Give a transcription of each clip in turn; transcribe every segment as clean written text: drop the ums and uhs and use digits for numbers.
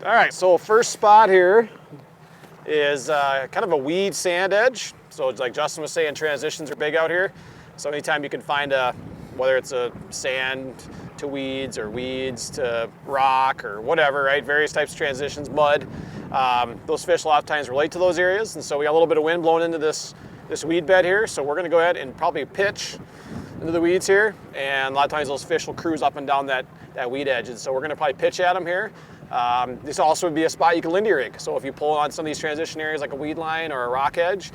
All right, so first spot here is kind of a weed sand edge. So it's like Justin was saying, transitions are big out here. So anytime you can find whether it's a sand to weeds or weeds to rock or whatever, right? Various types of transitions, mud. Those fish a lot of times relate to those areas. And so we got a little bit of wind blowing into this weed bed here. So we're gonna go ahead and probably pitch into the weeds here. And a lot of times those fish will cruise up and down that weed edge. And so we're gonna probably pitch at them here. This also would be a spot you can lindy rig. So if you pull on some of these transition areas like a weed line or a rock edge,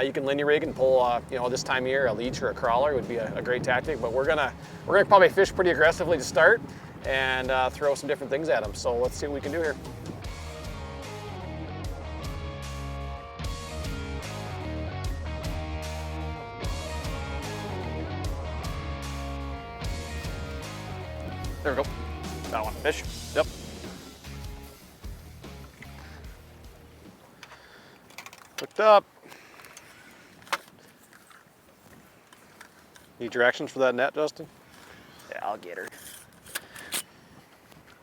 you can lindy rig and pull, this time of year, a leech or a crawler would be a great tactic. But we're gonna probably fish pretty aggressively to start and throw some different things at them. So let's see what we can do here. There we go. That one, fish. Yep. Hooked up. Need directions for that net, Justin? Yeah, I'll get her.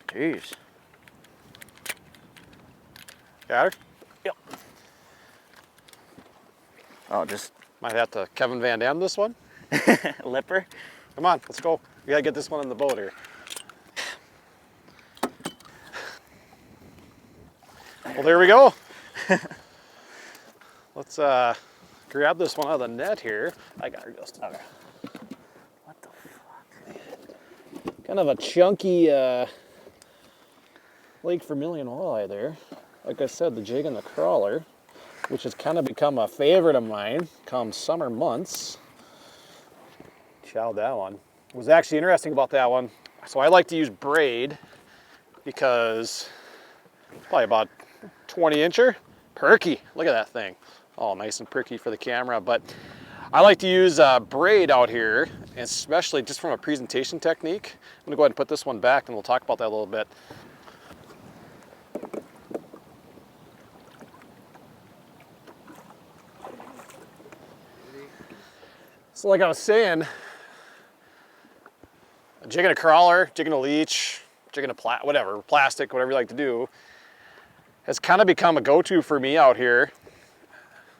Jeez. Got her? Yep. Oh, just... Might have to Kevin Van Dam this one. Lipper? Come on, let's go. We gotta get this one in the boat here. Well, there we go. Let's grab this one out of the net here. I got her, Justin. Okay. What the fuck? Kind of a chunky Lake Vermilion walleye there. Like I said, the jig and the crawler, which has kind of become a favorite of mine come summer months. Chowed that one. What was actually interesting about that one, so I like to use braid because it's probably about 20 incher. Perky, look at that thing. Oh, nice and perky for the camera, but I like to use braid out here, especially just from a presentation technique. I'm gonna go ahead and put this one back and we'll talk about that a little bit. So like I was saying, jigging a crawler, jigging a leech, jigging a plastic, whatever you like to do, has kind of become a go-to for me out here.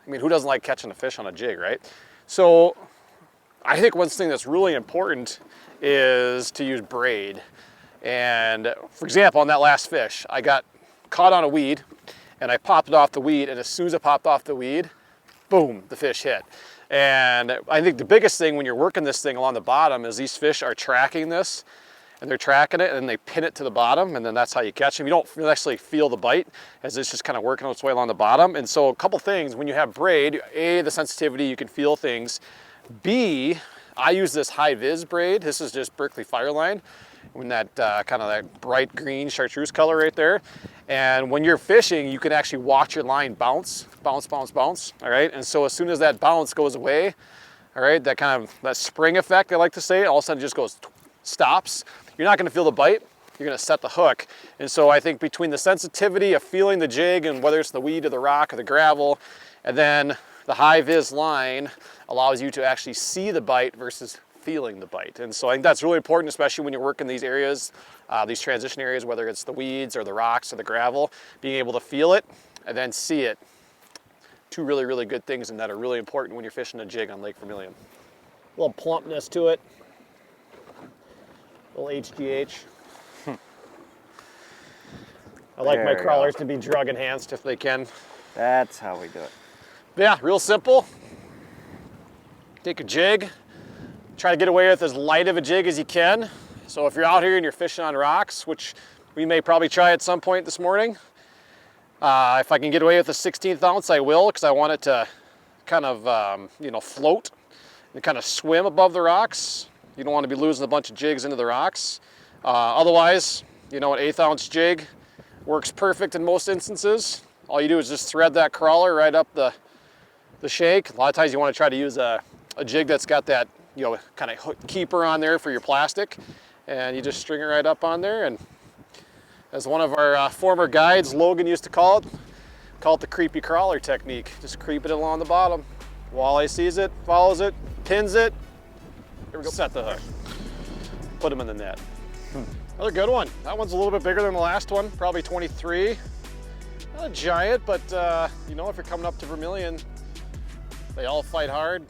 I mean, who doesn't like catching a fish on a jig, right? So I think one thing that's really important is to use braid. And for example, on that last fish, I got caught on a weed and I popped it off the weed, and as soon as it popped off the weed, boom, the fish hit. And I think the biggest thing when you're working this thing along the bottom is these fish are tracking this, and they're tracking it, and they pin it to the bottom, and then that's how you catch them. You don't necessarily feel the bite as it's just kind of working its way along the bottom. And so a couple things, when you have braid, A, the sensitivity, you can feel things. B, I use this high vis braid. This is just Berkeley Fireline, in that kind of that bright green chartreuse color right there. And when you're fishing, you can actually watch your line bounce, bounce, bounce, bounce, all right? And so as soon as that bounce goes away, all right, that spring effect, I like to say, all of a sudden it just goes, stops. You're not gonna feel the bite, you're gonna set the hook. And so I think between the sensitivity of feeling the jig, and whether it's the weed or the rock or the gravel, and then the high vis line allows you to actually see the bite versus feeling the bite. And so I think that's really important, especially when you're working these areas, these transition areas, whether it's the weeds or the rocks or the gravel, being able to feel it and then see it. Two really, really good things, and that are really important when you're fishing a jig on Lake Vermilion. A little plumpness to it. A little HGH. I like my crawlers to be drug enhanced if they can. That's how we do it. Yeah, real simple. Take a jig, try to get away with as light of a jig as you can. So if you're out here and you're fishing on rocks, which we may probably try at some point this morning, if I can get away with a 16th ounce, I will, because I want it to kind of, float and kind of swim above the rocks. You don't want to be losing a bunch of jigs into the rocks. Otherwise, an 1/8 ounce jig works perfect in most instances. All you do is just thread that crawler right up the shank. A lot of times you want to try to use a jig that's got that, kind of hook keeper on there for your plastic, and you just string it right up on there. And as one of our former guides, Logan, used to call it the creepy crawler technique. Just creep it along the bottom. Walleye sees it, follows it, pins it. Here we go. Set the hook. Put them in the net. Another good one. That one's a little bit bigger than the last one, probably 23. Not a giant, but you know, if you're coming up to Vermilion, they all fight hard.